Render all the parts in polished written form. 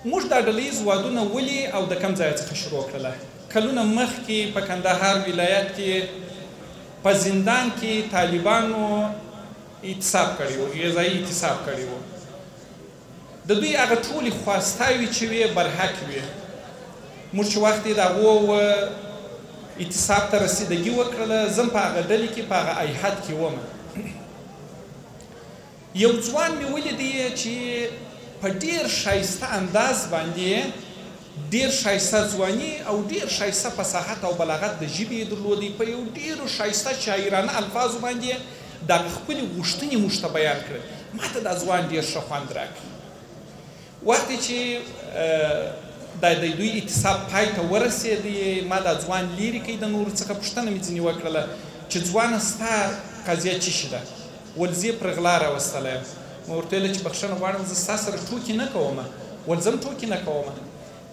موږ دا ډلهییز وادونه ولې او د کوم ځای څخه شروع کړله؟ کلونه مخکې په کندهار ولایت کې په زندان کې طالبانو اعتصاب کړی و، غذایي اعتصاب کړی و. د دوی هغه ټولې خواستاوې چې وې برحق وې. موږ چې وخت یې د هغو اعتصاب ته رسیدګي وکړله، زه په هغه ډلې کې په هغه ایحد کې وم. یو ځوان مې ولیدی چې په ډېر ښایسته انداز باندې ډېر ښایسته ځواني او ډېر ښایسته فصاحت او بلاغت د ژبې یې درلودی. په یو ډېرو ښایسته شاعرانه الفاظو باندې د خپلې غوښتنې موږ ته بیان کړې. ما ته دا ځوان ډېر ښه خوند راکړ. وخت چې د دوی اعتصاب پای ته ورسېدی، ما دا ځوان لیرې کوي، د نورو څخه پوښتنه مې ځینې وکړله چې ځوانه ستا قضیه څه شي ده؟ ول زه یې پر غلا راوستلی یم. ما ورته ویله چې بخښنه غواړم، زه ستا سره ټوکې نه کوم. ول زه هم ټوکې نه کوم.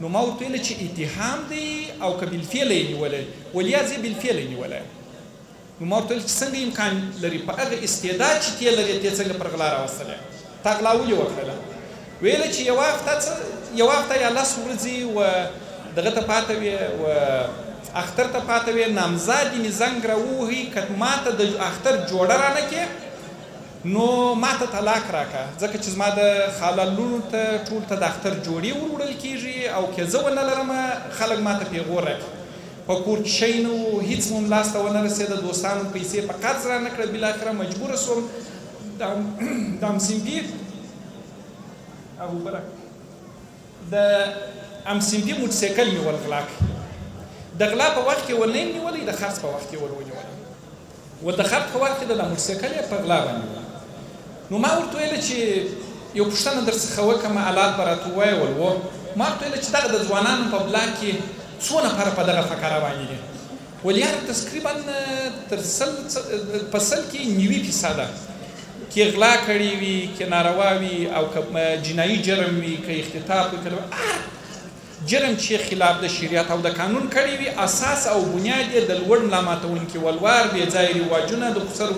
نو ما ورته ویله چې اتهام دی او که بالفعله یې نیولی؟ ول یا زه یې بالفعله یې نیولی یم. نو ما ورته ویل چې څنګه امکان لري په هغه استعداد چې ته لرې ته څنګه پر غلا راوستلی تا غلا ولې وکړله؟ ویله چې یو هفته یا 10 ورځې و دغه ته پاته وې و اختر ته پاته وې، نامزادې مې زنګ راووهي که ما ته د اختر جوړه رانه کې نو ما ته طلاق راکړه، ځکه چې زما د خاله لورو ته ټول ته د اختر جوړې وروړل کېږي او که زه ونه لرم خلک ما ته پیغور راکړي. په کور کې شی نه و، هېڅ مو لاس ته ونه رسېده، دوستانو پیسې په قرض رانه کړه. بالاخره مجبوره سوم د امسیمپي د امسیمپي موټرسایکل مې ولغلا کړ. د غلا په وخت کې ونه یې نیولی، د خرڅ په وخت کې ونیولی. و د خرڅ په وخت کې د موټرسایکل یې په غلا باندې. نو ما ورته ویله چې یو پوښتنه در څخه وکړم، حالات به راته ووایې. ول و ما ورته ویله چې دغه د ځوانانو په بلاک کې څو نفره په دغه فقره روانې دي؟ ول یاره تقریبا په 100 کې 90% که غلا کړې وي، که ناروا وي او که جنایي جرم وي، که اختطاف وي، جرم چې خلاف د شریعت او د قانون کړی وي، اساس او بنیاد یې د لوړ ملا ماتونکي ولوار، بې ځایه رواجونه، د خسر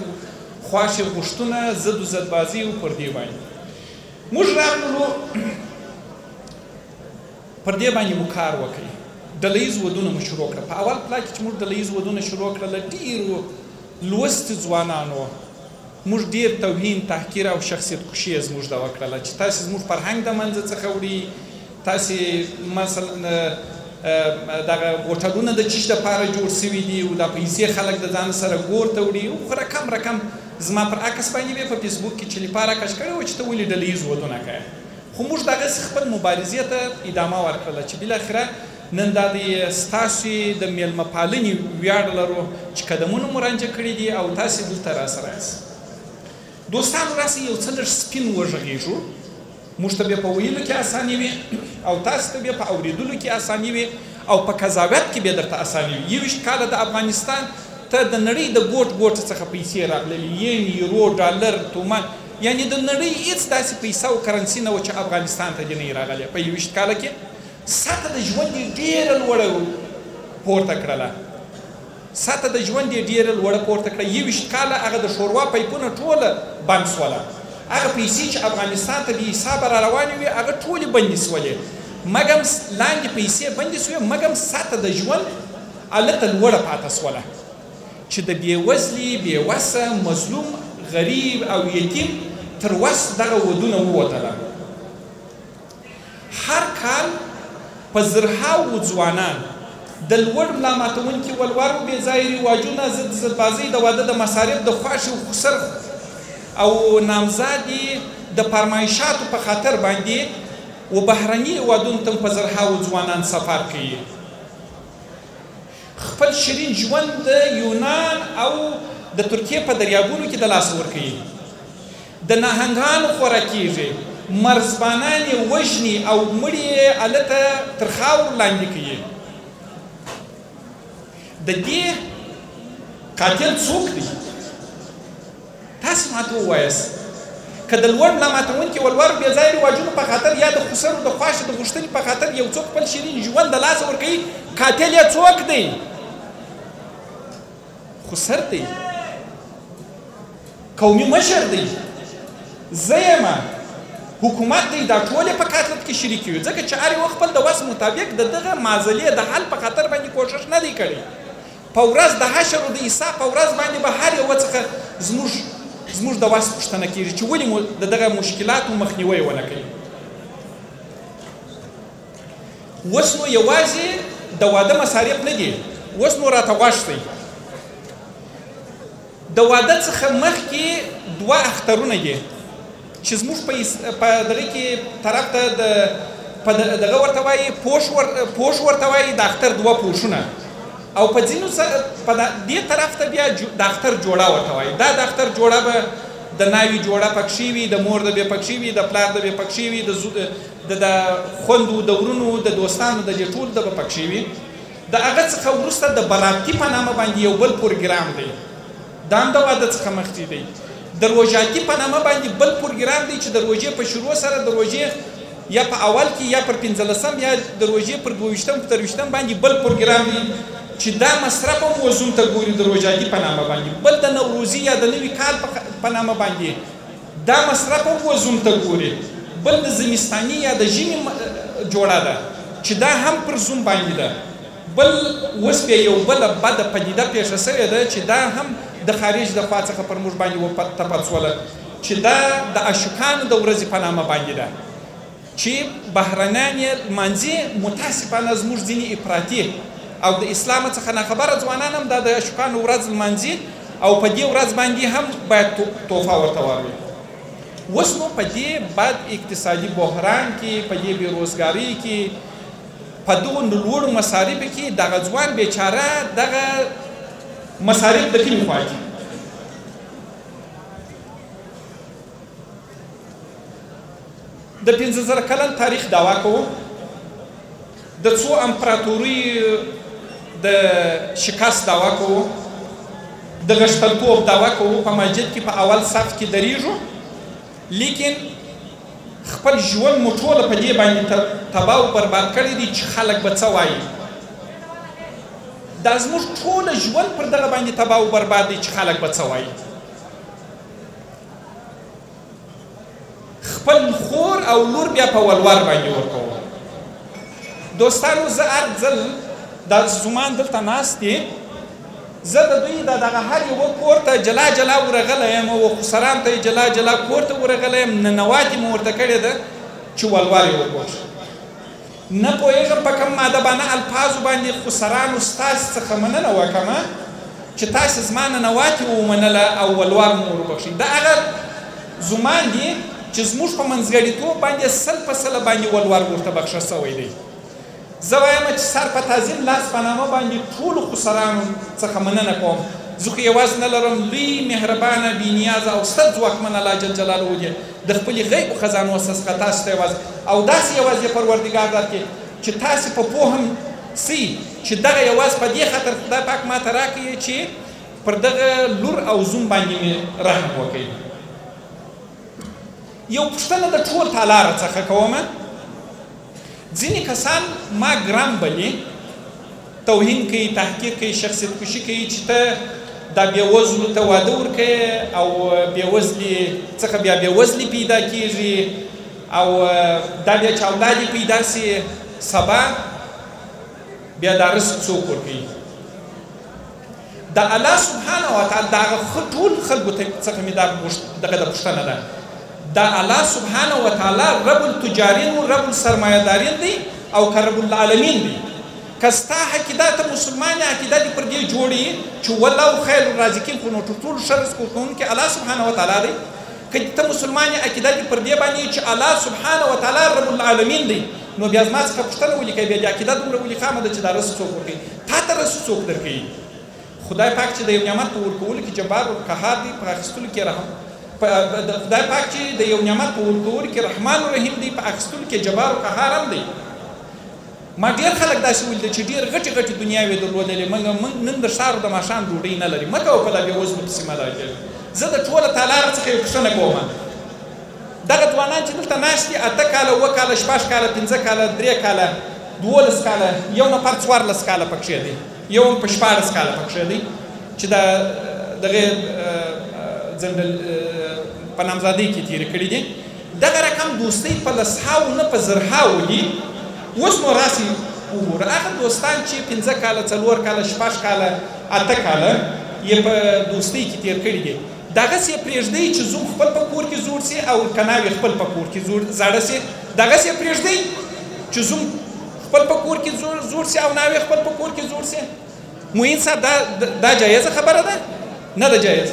خواښې غوښتنه، ضد و ضدبازي او پر دې باندې موږ راغلو. پر دې باندې مو کار وکړي. ډلهییز ودونه مو شروع کړه. په اول پلا کې چې موږ ډلهییز ودونه شروع کړله، ډېرو لوستي ځوانانو موږ ډېر توهین، تحقیر او شخصیت کشي یې زموږ ده وکړله چې تاسې زموږ فرهنګ د منځه څخه وړي، تاسې مثلا دغه هوټلونه د چیش دپاره جوړ سوي دي او دا پیسې خلک د ځان سره ګور ته وړي. خو رقم زما پر عکس باندې وې په فیسبوک کې چې لپاره کش کړی و چې ته ولې ډلهییز ودونه کوې. خو موږ دغسې خپل مبارزې ته ادامه ورکړله چې بالاخره نن دا د ستاسې د میلمه پالنې ویاړ لرو چې قدمونه مو رانجه کړي دي او تاسې دلته راسره یاست. دوستانو راسئ یو څه لږ سپین وغږېږو. موږ ته بیا په ویلو کې اساني وي او تاسو ته بیا په اورېدلو کې اساني وي او په قضاوت کې بیا درته اساني وي. 21 کاله د افغانستان ته د نړۍ د ګوټ څخه پیسې راغللې، ین، یورو، ډالر، تومان، یعنې د نړۍ هېڅ داسې پیسه او کرنسي نه وه چې افغانستان ته دې نه یې راغلې. په 21 کاله کې سطح د ژوند یې ډېره لوړه پورته کړله. سطح د ژوند یې ډېره لوړه پورته کړه. 21 کاله هغه د ښوروا پایپونه ټوله بند سوله. هغه پیسې چې افغانستان ته بې حسابه را روانې وې هغه ټولې بندې سولې. مګم لاندې پیسې بندې سوې، مګم سطح د ژوند هلته لوړه پاته سوله چې د بېوزلي، بېوسه، مظلوم، غریب او یتیم تر وس دغه ودونه ووتله. هر کال په زرهاوو ځوانان د لوړ ملا ماتونکي ولوارو، بې ځایه رواجونه، ضد ضدبازۍ، د واده د مصارف، د خوښې او خسر او نامزادي د فرمایشاتو په خاطر باندې و بهرني هېوادونو ته په زرهاوو ځوانان سفر کوي. خپل شیرین ژوند د یونان او د ترکیې په دریابونو کې د لاسه ورکوي. د ناهنګانو خوره کېږي، مرزبانان یې وژني او مړي یې هلته تر خاورو لاندې کوي. د دې قاتل څوک دی؟ تاسې ماته ووایاست. که د لوړ ملا ماتونکي ولوارو بې ځایه رواجونو په خاطر یا د خسرو د خوښې د غوښتنې په خاطر یو څوک خپل شیرین ژوند د لاسه ورکوي، قاتل یې څوک دی؟ خسر دی، قومي مشر دی، زه یم، حکومت دی دا ټول په قاتل کې شریک وي ځکه چې هر یو خپل د وس مطابق د دغه معضلې د حل په خاطر باندې کوشش نه دی کړی په ورځ د حشر او د عیسی په ورځ باندې به هر یو څخه زموږ د وس پوښتنه کېږي چې ولې مو د دغه مشکلاتو مخنیوی ونه کوي اوس نو یوازې د واده مصارف نه دي اوس نو راته غوښتئ د واده څخه مخکې دوه اخترونه دي چې زموږ په دغه کې طرف ته دغه ورته وایي پوش ورته وایي د اختر دوه پوشونه او په ځینو په دې طرف ته بیا د اختر جوړه ورته وایي دا د اختر جوړه به د ناوې جوړه پکښې وي د مور د بې پکښې وي د پلار د بې پکښې وي د خوندو د ورونو د دوستانو د دې ټول د به پکښې وي د هغه څخه وروسته د براتي په نامه باندې یو بل پروګرام دی دا هم د واده څخه مخکې دی د روژاتي په نامه باندې بل پروګرام دی چې د روژې په شروع سره د روژې یا په اول کې یا پر 15 یا د روژې پر 22 په 23 باندې بل پروګرام دی چې دا مصرف هم وزوم ته ګوري د روژاتي په نامه باندې بل د نوروزي یا د نوي کال په نامه باندې دا مصرف هم وزوم ته ګوري بل د زمستاني یا د ژمي جوړه ده چې دا هم پر زوم باندې ده بل اوس بیا یو بله بده پدیده پیښه سوې ده چې دا هم د خارج د خوا څخه پر موږ باندې وتپڅوله چې دا د عاشقانو د ورځې په نامه باندې ده چې بهرنیان یې لمانځي متاسفانه زموږ ځینې افراطي او د اسلام څخه ناخبره ځوانان هم دا د عاشقانو ورځ لمانځي او په دې ورځ باندې هم باید تحفه ورته ورکړي اوس نو په دې بد اقتصادي بحران کې په دې بېروزګارۍ کې په دغو لوړو مصارفو کې دغه ځوان بیچاره دغه مصارف د کومې خوا کې د 15,000 کلن تاریخ دعوا کوو د څو امپراتوریو د شکست دعوا کوو د غښتلتوب دعوا کوو په مسجد کې په اول صف کې درېږو لیکن خپل ژوند مو ټوله په دې باندې تباه او برباد کړی دی چې خلک به څه وایي دا زموږ ټوله ژوند پر دغه باندې تباه او برباد دی چې خلک به څه وایي خپل خور او لور بیا په ولور باندې ورکوو دوستانو زه هر ځل دا زمان دلته ناست دي زه د دوی د دغه هر یوه کور ته جلا جلا ورغلی یم او خسران ته یې جلا جلا کور ته ورغلی یم ننواتې مو ورته کړې ده چې ولور یې وګوري نه پوهېږم په کوم مادبانه الفاظو باندې خسرانو ستاسې څخه مننه وکړمه چې تاسې زما ننواتې ومنله او ولور مو وربخښي دا هغه زمان دي چې زموږ په منځګړیتوب باندې 100% باندې ولور ورته بخښه سوی دی زه وایم چې سر په تعظیم لاس په نامه باندې ټولو خسرانو څخه مننه کوم زه خو یوازې نه لرم لوی مهربانه بېنیازه او ستر ځواکمن الله جل جلاله دی د خپلې غیبو خزانو څخه تاسو ته یوازې او داسې یوازې پروردګار درکړي چې تاسې په پوه هم سي چې دغه یوازې په دې خاطر خدای پاک ماته راکړي چې پر دغه لور او زوم باندې مې رحم وکړي یو پوښتنه د ټول تالاره څخه کومه ځینې کسان ما ګران بلي توهین کوي تحقیر کوي شخصیت کشي کوي چې ته دا بېوزلو ته واده ورکوې او بېوزلي څخه بیا بېوزلي پیدا کېږي او دا بیا چې اولاد یې پیدا سي سبا بیا دا رزق څوک ورکوي د الله سبحانه وتعالی د هغه ټول خلکو څخه مې دغه د پوښتنه ده دا الله سبحانه وتعالی رب التجارین و رب السرمایه‌دارین دی او که رب العالمین دی که ستا عقیده ته مسلمان عقیده دې پر دې جوړي چې والله خیر الرازقین خو نو تر ټولو ښه رزق ورکوونکی الله سبحانه وتعالی دی که ته مسلمان عقیده دې پر دې باندې چې الله سبحانه وتعالی رب العالمین دی نو بیا زما څخه پوښتنه ولیکئ بیا دې عقیده دومره ولې خامه ده چې دا رزق څوک ورکوي تا ته رزق څوک درکوي خدای پاک چې د یو نعمت په ورکولو کې جبار او قهار دی په اخیستلو کې رحم خدای پاک چې د یو نعمت په ورکولو کې رحمان و رحیم دی په اخیستلو کې جبار او قهار هم دی ما ډېر خلک داسې ولیدل چې ډېر غټې غټې دنیاوې درلودلې موږ نن د ښار د ماښام ډوډۍ نه لري مه کوه په دا بېوزلو پسې مه راګرځه زه د ټوله تالاره څخه یو پوښتنه کوم دغه ځوانان چې دلته ناست دي 8 کاله 7 کاله 6 کاله 15 کاله 3 کاله 12 کاله یو نفر 14 کاله پکښې دی یو هم په 14 کاله پکښې دی چې دغه ځنډل په نامزادۍ کې تېرې کړي دي دغه رقم دوستۍ په لسهاو نه په زرهاو دي. اوس نو راسي وګوره هغه دوستان چې 15 کاله 4 کاله 6 کاله 8 کاله یې په دوستۍ کې تیر کړي دي دغسې یې پرېږدئ چې زوم خپل په کور کې زوړ سي او کناوې خپل په کور کې زاړه سي دغسې یې پرېږدئ چې زوم خپل په کور کې زوړ سي او ناوې خپل په کور کې زوړ سي. معین صاحب دا جایزه خبره ده؟ نه ده جایز.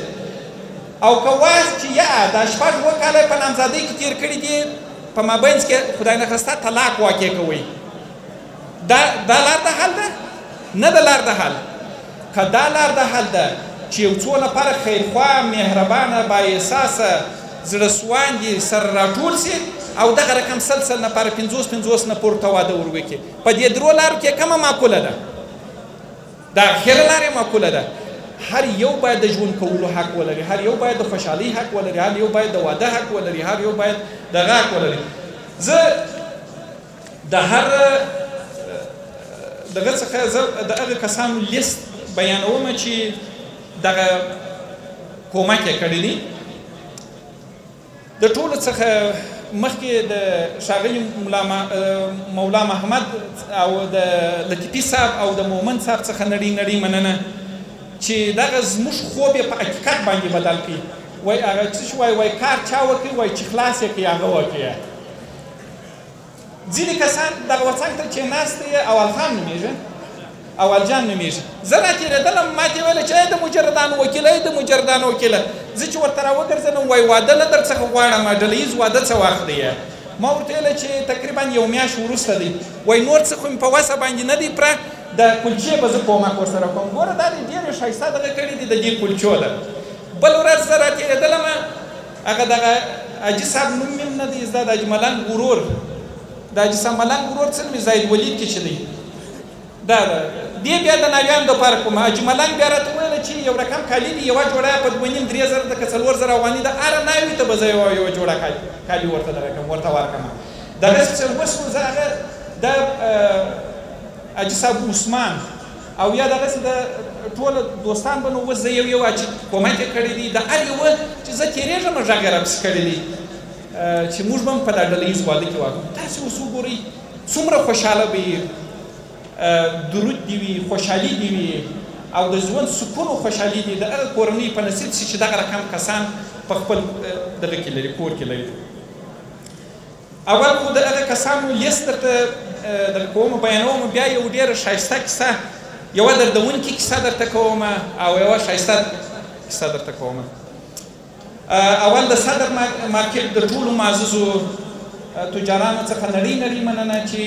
او که وایي چې یا دا 6 کاله په نامزادۍ کې تیر کړي دي په مابینځ کې خدای نخواسته طلاق واقع کوئ دا لار د حل ده؟ نه ده لار د حل. که دا لار د حل ده چې یو څو نفره خیرخوا مهربانه بااحساسه زړه سواندي سره راټول سي او دغه رقم سلسل نفره 50 نه پورته واده ور وکړي په دې درو لارو کې کومه معقوله ده؟ دا اخره لارې معقوله ده. هر یو باید د ژوند کولو حق ولري، هر یو باید د خوشحالۍ حق ولري، هر یو باید د واده حق ولري، هر یو باید دغه حق ولري. زه د هر دغه څخه زه د هغه کسانو لیست بیانوم چې دغه کومک یې کړی دي. د ټولو څخه مخکې د ښاغلي مولا محمد او د لطیفي صاحب او د مومن صاحب څخه نړۍ مننه چې دغه زموږ خوب یې په حقیقت باندې بدل کړي. وایي هغه څه وایي کار چا وکړي وایي چې خلاص یې کړي هغه وکړي. ځینې کسان دغه وڅنګ ته چې ناست یې اول خان نومېږي اول جان نومېږي. زه راتېرېدلم ما ته یې ویله چې ای د مجردانو وکیله ای د مجردانو وکیله. زه چې ورته راوګرځېدم وایي واده نه در څخه غواړم ډله ییز واده څه وخت دی؟ ما ورته ویله چې تقریبا یو میاشت وروسته دی. وایي نور څه خو مې په وسه باندې نه دی پوره د کلچې به زه کومک ورسره کوم. ګوره دا دې ډېرې ښایسته دغه کړي دي د دې کلچو ده. بل ورځ زه راتېرېدلم هغه دغه حاجي صاحب نوم مې نه دی زده د حاجي ملنګ ورور د حاجي صاحب ملنګ ورور څه نوم یې زاید ولید کې چې دی دا دې بیا د ناویانو دپاره کوم. حاجي ملنګ بیا راته وویله چې یو رقم کالي دي یوه جوړه په 2.5-3 زره که 4 زره افغاني ده هره ناوې ته به زه یوه جوړه کالي ورته دغه کړم ورته ورکړم. دغسې چې اوس نو زه هغه د حاجي صاحب عثمان او یا دغسې د ټول دوستان به نو اوس زه یو چې کومک یې کړی دي د هر یوه چې زه تېرېږم غږ یې راپسې کړی دی چې موږ به هم په دا ډله ییز واده کې واده. تاسې اوس وګورئ څومره خوشحاله به وي، درود دې وي، خوشحالي دې وي او د ژوند سکون او خوشحالي دې د هغه کورنۍ په نصیب شي چې دغه رقم کسان په خپل دغه کې لري کور کې لري. اول خو د هغه کسانو لیست درته در کوم بیانوم. بیا یو ډېره ښایسته کیسه یوه دردونکې کیسه درته کوم او یوه ښایسته کیسه درته کوم. اول د صدر مارکیټ د ټولو معززو تجارانو څخه نړۍ مننه چې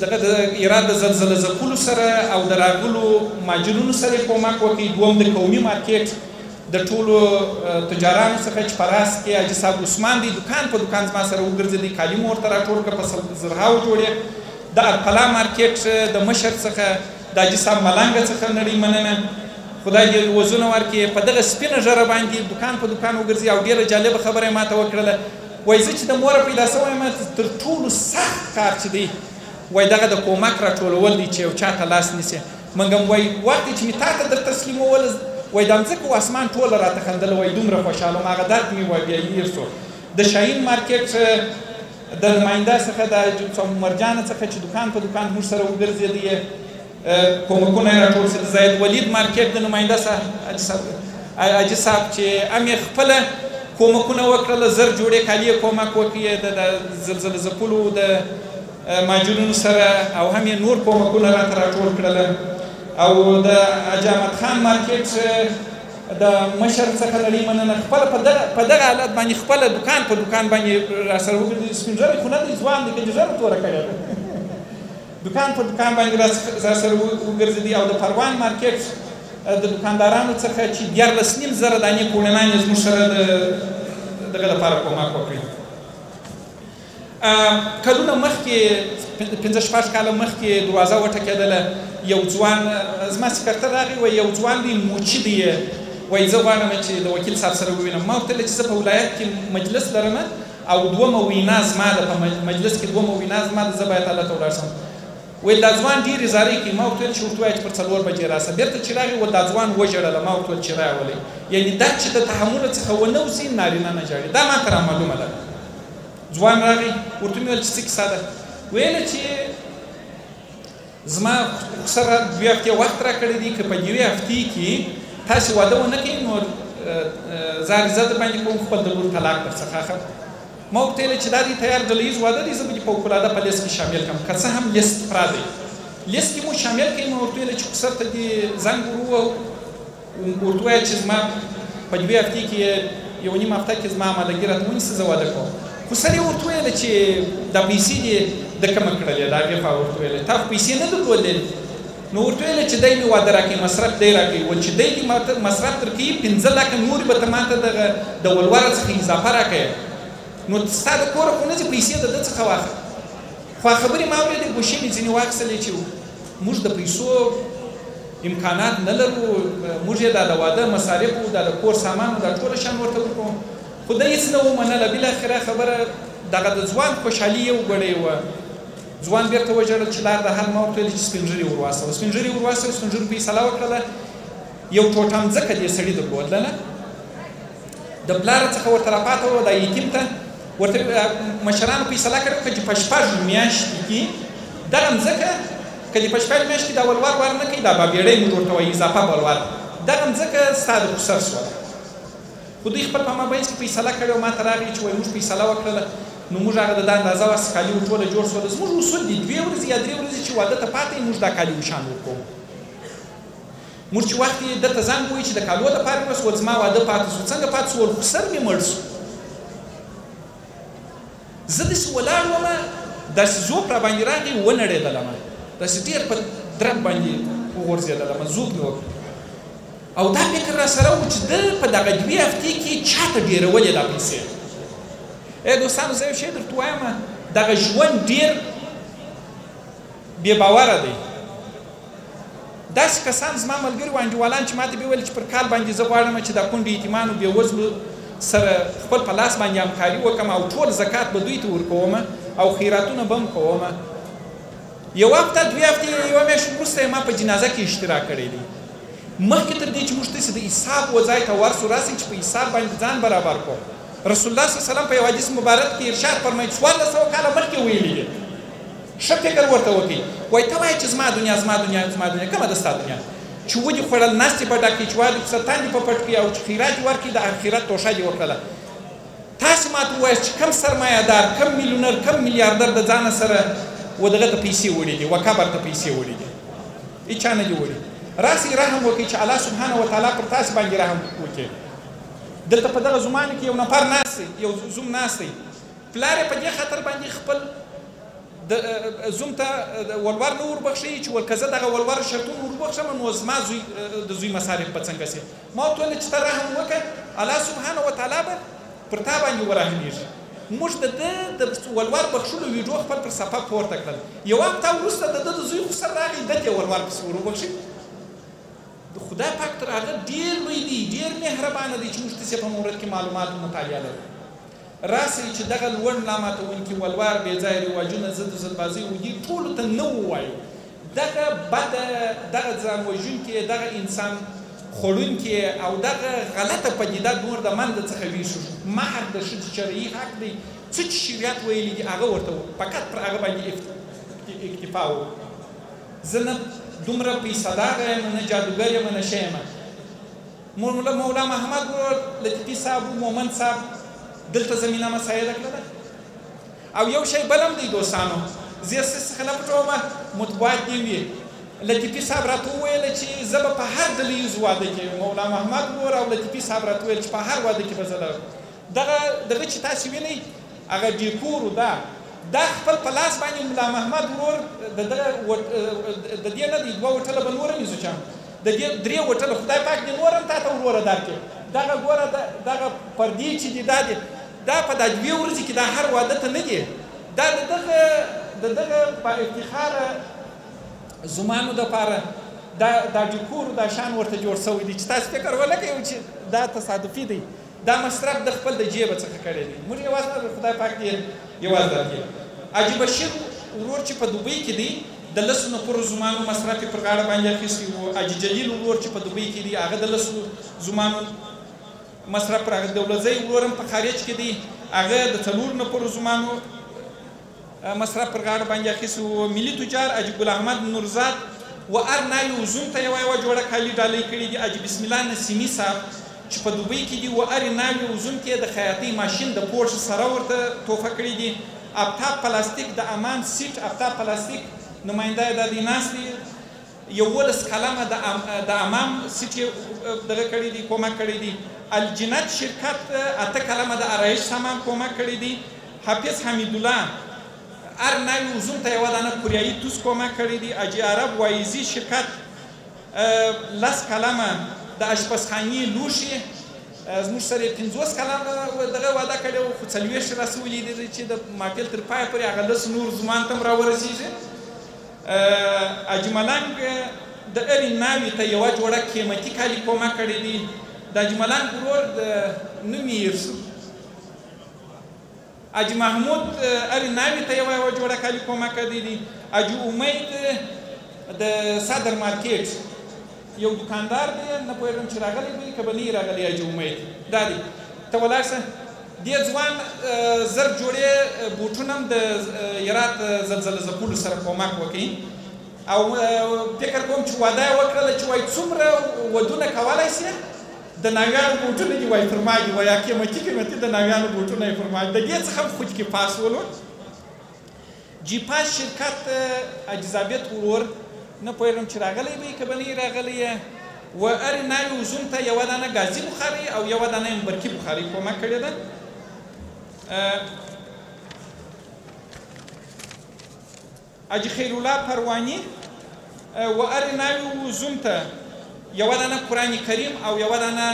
دغه د ایران د زلزله ځپلو سره او د راغلو ماجرونو سره کومک وکړي. دوم د قومي مارکیټ د ټولو تجارانو څخه چې په راس کې حاجي صاحب عثمان دی دکان په دکان زما سره وګرځېدی کالي مو ورته راټول کړه په زرهاو جوړې. د ارقلا مارکیټ د مشر څخه د حاجي صاحب ملنګ څخه نړۍ مننه. خدای دې وزونه ورکړي. په دغه سپینه ژره باندې دکان په دکان وګرځي او ډېره جالبه خبره یې ماته وکړله. وایي زه چې د موره پیدا شوی یم تر ټولو سخت کار چې دی وایي دغه د کومک راټولول دی چې یو چا ته لاس نیسي. موږ هم وایي وخت چې مې تا ته در تسلیمول وایي د مځکه و اسمان ټوله راته خندله. وایي دومره خوشحاله وم هغه درد مې وایي بیا هیر شو. د شاهین مارکیټ د نماینده څخه د مرجانه څخه چې دکان په دکان موږ سره وګرځېدی کومکونه یې راټول شي. د زاید ولید مارکیټ د نماینده حاجي صاحب چې هم یې خپله کومکونه وکړله زر جوړې کالي یې کومک وکړي د زلزله ځپلو د ماجرونو سره او هم یې نور کومکونه راته راټول کړله. او د حاجي احمد خان مارکیټ د مشر څخه نړۍ مننه. خپله په دغه حالت باندې خپله دکان په دکان باندې راسره وګرځېدي. سپین ږیری خو نه دی ځوان دی که دې ږیره توره کړې ده دکان په دکان باندې راسره وګرځېدي. او د پروان مارکیټ د دکاندارانو څخه چې 14.5 زره دانې کوړنانې زموږ سره دغه لپاره کومک وکړي. کلونه مخکې 15-16 کاله مخکې دروازه وټکېدله. یو ځوان زما سکرتر راغی وایي یو ځوان دی موچي دی وایي زه غواړم چې د وکیل صاحب سره ووینم. ما ورته ویله چې زه په ولایت کې مجلس لرم او 2 وینا زما ده په مجلس کې 2 وینا زما ده زه باید هلته ولاړ شم. ویل دا ځوان ډېرې زارۍ کوي. ما ورته ویل چې ورته وایه چې پر 4 بجې راسه. بېرته چې راغی ول دا ځوان وژړله. ما ورته ویل چې راولئ. یعنې دا چې د تحمله څخه ونه وځي نارینه نه ژاړي. دا ما ته رامعلومه ده. ځوان راغی ورته مې ویل چې څه کیسه ده؟ ویله چې زما سره 2 هفتې وخت راکړی دی که په 1 هفتې کې تاسې واده ونه کوئ نو زه عریضه در باندې کوم خپل د لور طلاق درڅخه اخلم. ما ورته ویل چې دا دی تیار ډله ییز واده دی، زه به دې فوقالعاده په لیست کې شامل کړم، که څه هم لیست پرا دی. لیست کې مو شامل کړئ. ما ورته ویل چې خسر ته دې زنګ ووهو، ورته ووایه چې زما په 2 هفتې کې 1.5 هفته کې زما امادګي راته ونیسه، زه واده کوم. خو سر یې ورته ویله چې دا پیسې دې د کومه کړلې؟ د هغې خوا ورته ویله تا خو پیسې نه درلودې. نو ورته ویله چې دی مې واده راکوي، مصرف دی راکوي. ول چې دی دې ماته مصرف درکوي 15 لکه نورې به ته ماته د ولوره څخه اضافه راکوې، نو ستا د کوره خو نه ځي، پیسې د ده څخه واخله. خو خبرې ما اورېدې ګوشې مې ځینې واخیستلې چې موږ د پیسو امکانات نه لرو، موږ یې دا د واده مصارف و دا د کور سامان و دا ټوله شیان ورته ورکوو. خو ده هېڅ نه ومنله. بالاخره خبره دغه د ځوان خوشحالي یو ګړی وه. ځوان بېرته وژړل چې لار د حل. ما ورته ویل چې سپین ږیري ور واستوه. سپین ږیري ور واستوه. سپین ږیرو فیصله وکړله. یو ټوټه مځکه دې سړي درلودله، د پلاره څخه ورته راپاته وه، دا یتیم ته ورته مشرانو فیصله کړې وه چې په 6 میاشتې کې دغه مځکه که دې په 6 میاشتې کې دا ولور ورنه کړي، دا بابېړۍ موږ ورته وایي اضافه ولور، دغه مځکه ستا د خسر شوه. خو دوی خپل په مابینځ کې فیصله کړې وه. ما ته راغلي چې وایي موږ فیصله وکړله، نو موږ هغه د دا اندازه وه کالي و ټوله جوړ شول. زموږ اصول دي 2 ورځې یا 3 ورځې چې واده ته پاتې موږ دا کالي وشان ورکوو. موږ چې وخت یې درته زنګ ووایي چې د کالو دپاره وس ول زما واده پاتې شو. څنګه پاتې شو؟ ول خسر مې مړ شو. زه داسې ولاړ ومه، داسې ذوق را باندې راغی ونړېدلمه، داسې ډېر په درب باندې وغورځېدلمه، ذوق مې وکړ. او دا فکر را سره و چې ده په دغه 2 هفتې کې چاته ډېرولې دا پیسې. دوستانو زه یو شی درته وایم، دغه ژوند ډېر بې باوره دی. داسې کسان زما ملګري و انډیوالان چې ما ته ویل چې پر کال باندې زه غواړم چې دا کونډې یتیمانو بېوزلو سره خپل په لاس باندې همکاري وکړم او ټول زکات به دوی ته ورکوم او خیراتونه به هم کوم. 1 هفته 2 هفتې 1 میاشت وروسته ما په جنازه کې اشتراک کړی دی. مخکې تر دې چې موږ تاسې د حساب و ځای ته ورسو راسئ چې په حساب باندې ځان برابر کړو. رسول الله صلی الله علیه وسلم په یو حدیث مبارک کې ارشاد فرمایي 1400 کاله مخکې ویلي دي. ښه فکر ورته وکړئ. وایي ته وایې چې زما دنیا زما دنیا زما دنیا، کومه ده ستا دنیا؟ چې ودې خوړل، ناستې به ډکې، چې واده په سرطان دې په پټ کړي او چې خیرات دې ورکړي، د آخرت توښه دې وکړله. تاسې ما ته ووایاست چې کم سرمایهدار، کم میلیونر، کم میلیاردر د ځانه سره و دغه ته پیسې وړي دي، و قبر ته پیسې وړي دي، هېچا نه دي وړي. راسئ رحم وکړئ چې الله سبحانه وتعالی پر تاسې باندې رحم وکړي. دلته په دغه زمانه کې یو نفر ناست دی، یو زوم ناست دی، پلار یې په دې خاطر باندې خپل د زوم ته ولور نه وربخښي چې ول که زه دغه ولور شرطونه وربخښم نو زما زوی د زوی مصارف به څنګه سي. ما ورته ویل چې ته رحم وکړه، الله سبحانه وتعالی به پر تا باندې ورحمېږي. موږ د ده د ولور بخښلو ویډیو خپل پر صفحه پورته کړل. 1 هفته وروسته د ده د زوی خو سر راغی، ده ته یې ولور پسې وروبخښي. د خدای پاک تر هغه ډېر لوی دی، ډېر مهربانه دی چې موږ تاسې په مورد کې معلومات و مطالعه لرو. راسئ چې دغه لوړ ناماتونکي ولور بې ځایه رواجونه، ضد و ضدبازۍ و دې ټولو ته نه ووایو. دغه بده، دغه ځان وژونکې، دغه انسان خوړونکې او دغه غلطه پدیده نور د منځه څخه ویښو. مهر د ښځې شرعي حق دی، څه چې شریعت ویلي دي هغه ورته فقط پر هغه باندې اکتفا وکړو. زه نه دومره پیسه‌داره یم، نه جادوګر یم، نه شی یم. مولا محمد ورور لطیفي صاحب و مومند صاحب دلته زمینه مساعده کړله. او یو شی بل هم دی دوستانو، زه یې څخه نه پټوم، مطبوعات دې وي. لطیفي صاحب راته وویله چې زه به په هر ډله ییز واده کې، مولا محمد ورور او لطیفي صاحب راته وویل چې په هر واده کې به زه دغه چې تاسې وینئ هغه ډیکور دا خپل په لاس باندې مولا محمد ورور د دې نه دی 2 وټله به نور هم ایزوچم، د دې 3 وټله خدای پاک دې نور هم تا ته وروره درکړي. دغه ګوره دغه پردې چې دي دا په دا 2 ورځې کې دا هر واده ته نه دی، دا د دغه په افتخاره زمانو دپاره دا ډیکور دا شان ورته جوړ شوی دی چې تاسو فکر ولګئ چې دا تصادفي دی، دا مصرف د خپل د جیبه څخه کړی دی. موږ یوازې خدای پاک دې یوازې درکړي. حاجي بشیر ورور چې په دوبۍ کې دی، د د 10 نفرو زمانو مصرف یې پر غاړه باندې اخیستی و. حاجي جلیل ورور چې په دوبۍ کې دی هغه د 10 زمانو مصرف پر هغه. دولتزی ورور هم په خارج کې دی هغه د 4 نفرو زمانو مصرف پر غاړه باندې اخیستی و. ملي تجار حاجي ګل احمد نورزاد و هر ناوې وزوم ته یوه جوړه کالي ډالۍ کړي دي. حاجي بسم الله نسیمي صاحب چې په دوبۍ کې دي و هر ناوې وزوم ته د خیاطۍ ماشین د پورش سره ورته تحفه کړي دي. آفتاب پلاستیک د امان سیټ آفتاب پلاستیک نماینده یې د دې ناست دی. 11 قلمه د امام سیټ یې دغه کړي دي کومک کړي دي. الجنت شرکت 8 قلمه د آرایش سامان کومک کړي دي. حافظ حمیدالله هر نوی وزوم ته یوه دانه کوریایي توس کومک کړي دي. حاجي عرب وایزي شرکت 10 قلمه د اشپزخانې لوښي زموږ سره یې 50 قلمه دغه واده کړی و خو 40 رسولي دي چې د محفل تر پایه پورې هغه 10 نور زمان ته هم راورسېږي. حاجي ملنګ د هرې ناوې ته یوه جوړه قیمتي کالي کومک کړي دي. د حاجي ملنګ ورور د نوم یې هېر شو. حاجي محمود هرې ناوې ته یوه جوړه کالي کومک کړي دي. حاجي امید د صدر مارکیټ یو دکاندار دی نه پوهېږم چې راغلی به که به نه راغلی حاجي امید دا دی ته ولاړ شه. دې ځوان 1000 جوړې بوټونه هم د هرات زلزله ځپلو سره کومک وکړي او فکر کوم چې واده یې وکړله چې وایي څومره ودونه کولی سي د ناویانو بوټونه دي وایي پر ما دي وایي قیمتي د ناویانو بوټونه یې پر ما دي. د دې څخه هم خود کې پاس ولو. جی پاس شرکت حاجي ثابت ورور نه پوهېږم چې راغلی به یې که به نه یې راغلی و هرې ناوې وزوم ته یوه دانه ګازي بخاري او یوه دانه برقي بخاري کومک کړې ده. حاجي خیرالله پرواني و هرې ناوې وزوم ته یوه دانه قرآن کریم او یوه دانه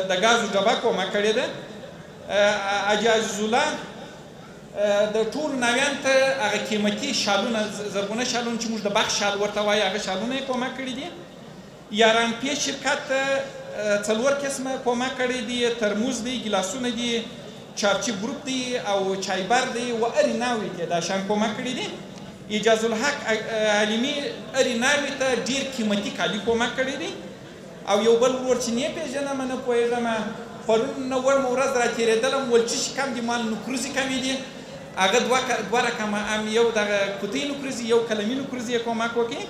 د ګازو ډبه کومک کړې ده. حاجي عزیزالله د ټولو ناویانو ته هغه قیمتي شالونه زرغونه شالونه چې موږ د بخت شال ورته وایو هغه شالونه یې کومک کړي دي. یاران پی شرکت 4 قسمه کومک کړي دي. ترموز دی ګلاسونه دي چارچی ګروپ دی او چایبر دی و هرې ناوې ته دا شیان کومک کړي دي. اجاز الحق عالمي هرې ناوې ته ډېر قیمتي کالي کومک کړي دي. او یو بل ورور چې نه یې پېژنم نه پوهېږم پرون وړمه ورځ راتېرېدلم ول چې کم دي مال نکروزې کمې دي هغه 2 رقمه یو دغه کوتۍ نکروزې یو قلمي نکروزې یې کومک وکړي.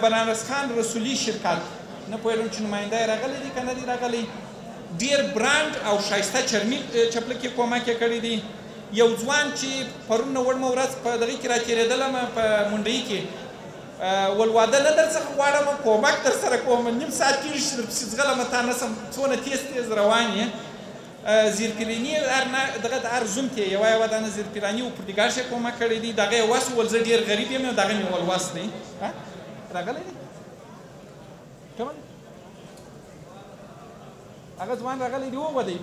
بنارس خان رسولي شرکت نه پوهېږم چې نماینده یې راغلی دی که نه دی راغلی. ډېر برانډ او ښایسته چرمي چپلکې کومک یې کړي دي. یو ځوان چې پرون وړمه ورځ په دغې کې راتېرېدلم په منډۍ کې ول واده نه در څخه غواړم کومک در سره کوم نیم ساعت کېږي چې درپسې ځغلم تا نسم څونه تیز روان یې. زیرپیراني دغه د هر زوم ته یوه دانه زیرپیراني و پردګاش یې کومک کړی دی. دغه یې وس ول زه ډېر غریب یم دغه مې ول وس دی راغلی دی کومه هغه ځوان راغلی دی وودی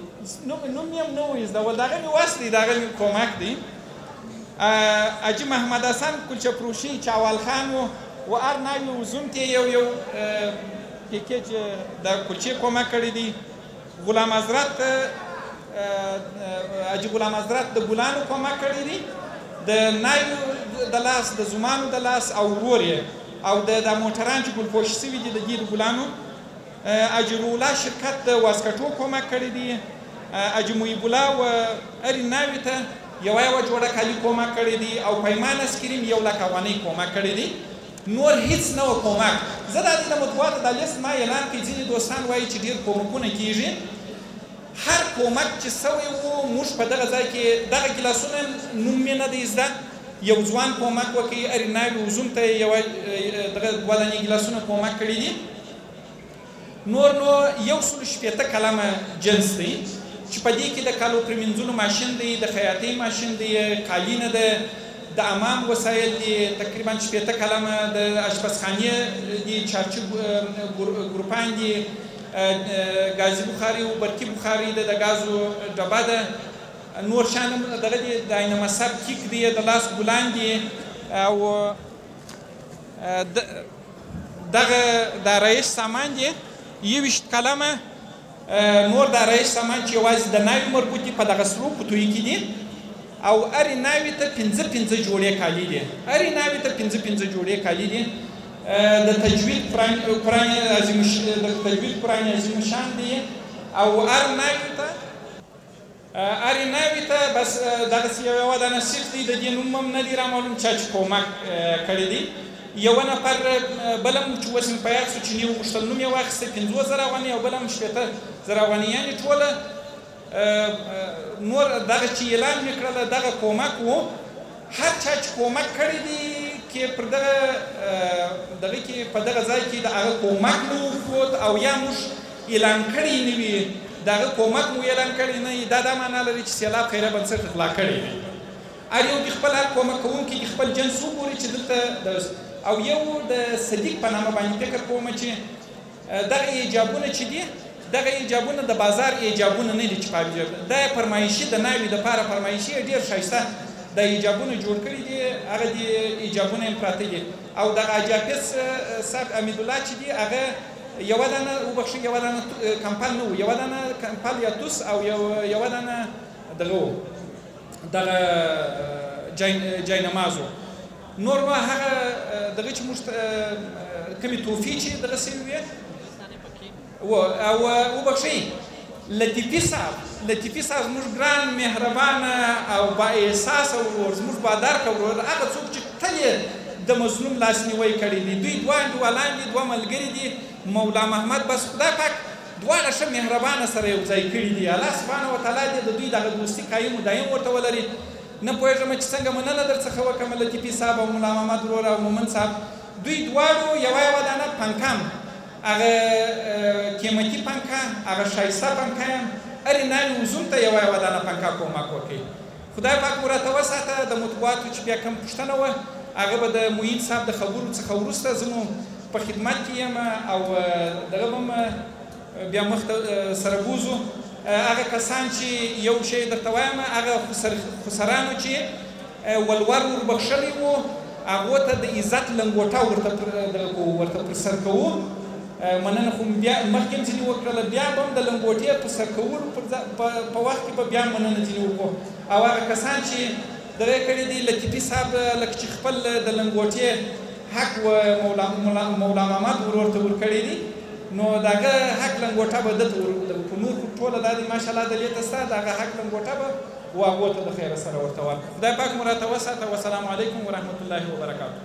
نوم یې هم نه و زده ول دغه مې وس دی دغه مې کومک دی. حاجي محمد حسن کلچه فروشي چاوال خان و هر ناوې وزوم ته یو پیکیج د کلچې کومک کړی دی. غلام حضرت حاجي غلام حضرت د ګلانو کومک کړی دی. د ناوې د لاس د زمانو د لاس او ورور یې او د موټران چې ګلپوش سوي دي د دې د ګلانو. حاجي رولا شرکت د واسکټو کومک کړی دی. حاجي محیب الله و هرې ناوې ته یوه جوړه کالي کومک کړی دي او پیمان اسکریم 1 لک افغانۍ کومک کړی دي. نور هیڅ نه و کومک. زه دا د مطبوعاتو دا لیست ما اعلان کړي. ځینې دوستان وایي چې ډېر کومکونه کېږي. هر کومک چې سوی و موږ په دغه ځای کې دغه ګیلاسونه نوم مې نه دی زده یو ځوان کومک وکړي. هرې ناوې وزوم ته یوه دغه 2 دانې ګیلاسونه کومک کړي دي. نور نو 180 قلمه جنس دی چې په دې کې د کالو پرمینځلو ماشین دی د خیاطۍ ماشین دی قالینه ده د امام وسایل دي تقریبا 80 قلمه د اشپزخانې دي چارچي ګروپان دي ګازي بخاري او برقي بخاري ده د ګازو ډبه ده. نور شان دغه دي د عین مصب کیک دی د لاس ګلان دي او دغه د آرایش سامان دي 20 قلمه. نور د آرایش سامان چې یوازې د ناوې مربوط دي په دغه سرو کوټویي کې دي او هرې ناوې ته 5 جوړې کالي دي. هرې ناوې ته 5 جوړې کالي دي. د تجوید قرآن عظیم شان دی او هر ناوې ته بس دغسې یوه دانه سیخ دی، د دې نوم هم نه دي رامعلوم چا چې کومک کړی دی. یو نفر بل هم چې اوس مې په یاد شو چې نیو غوښتل نوم یې واخیستی 50,000 افغانۍ او بل هم 80,000 افغانۍ، یعنې ټوله نور دغه چې اعلان مې کړله دغه کومک و. هر چا چې کومک کړی دی کې پر دغه کې په دغه ځای کې د هغه کومک مو وښود او یا موږ اعلان کړی نه وي، د هغه کومک مو اعلان کړی نه وي، دا معنا لري چې سیلاب خیریه بنسټ اغلا کړی دی. هر یو د خپل هر کومک کوونکي د خپل جنس وګوري چې دلته او یو د صدیق په نامه باندې فکر کوم چې دغه ایجابونه چې دي دغه ایجابونه د بازار ایجابونه نه دي چې دا فرمایشي د ناوې دپاره فرمایشي ډېر ښایسته د ایجابونه جوړ کړي دي، هغه د ایجابونه یې پراته دي. او دغه حاجافظ صاحب حمیدالله چې دي هغه یوه دانه وبخښئ یوه دانه کمپل نه و، یوه دانه کمپل یا توس او یوه دانه دغه و دغه جاینماز و. نور نو هغه دغه چې موږ کومې تحفې چې دغه سوي وې او وبخښئ لطیفي صاحب زموږ ګران مهربانه او با احساسه ورور، زموږ بادرکه ورور، هغه څوک چې تل یې د مظلوم لاسنیوی کړی دی. دوی دوه انډیوالان دي، دوه ملګري دي، مولا محمد بس خدای پاک دواړه ښه مهربانه سره یو ځای کړي دي. الله سبحانه وتعالی دې د دوی دغه دوستي قایم و دایم ورته ولري. نه پوهېږم چې څنګه مننه در څخه وکړم لطیفي صاحب او ملا محمد ورور او مومن صاحب. دوی دواړو یوه دانه پنکام، هغه قیمتي پنکه، هغه ښایسته پنکه یم، هرې ناوې وزوم ته یوه دانه پنکه کومک وکړي. خدای پاک مو راته وساته. د مطبوعاتو چې بیا کوم پوښتنه وه هغه به د معین صاحب د خبرو څخه وروسته زه مو په خدمت کې یم او دغه به م بیا مخته سره بوځو. هغه کسان چې یو شی درته وایم، هغه خسرانو چې ولور وربخښلی وو هغو ته د عزت لنګوټه ورته پر سر کوو. مننه خو بیا مخکې هم ځینې وکړله، بیا به هم د لنګوټې په سر کولو په وخت کې به بیا هم مننه ځینې وکړو. او هغه کسان چې دغه کړي دي لطیفي صاحب لکه چې خپل د لنګوټې حق و مولا محمد ورور ته ورکړی دي، نو دغه حق لنګوټه به دته په نور ټوله دا دي ماشاءالله دلې ته ستا دغه حق لنګوټه به و هغو ته د خیره سره ورته ورکړو. خدای پاک مو راته وساته. والسلام علیکم ورحمة الله وبرکاته.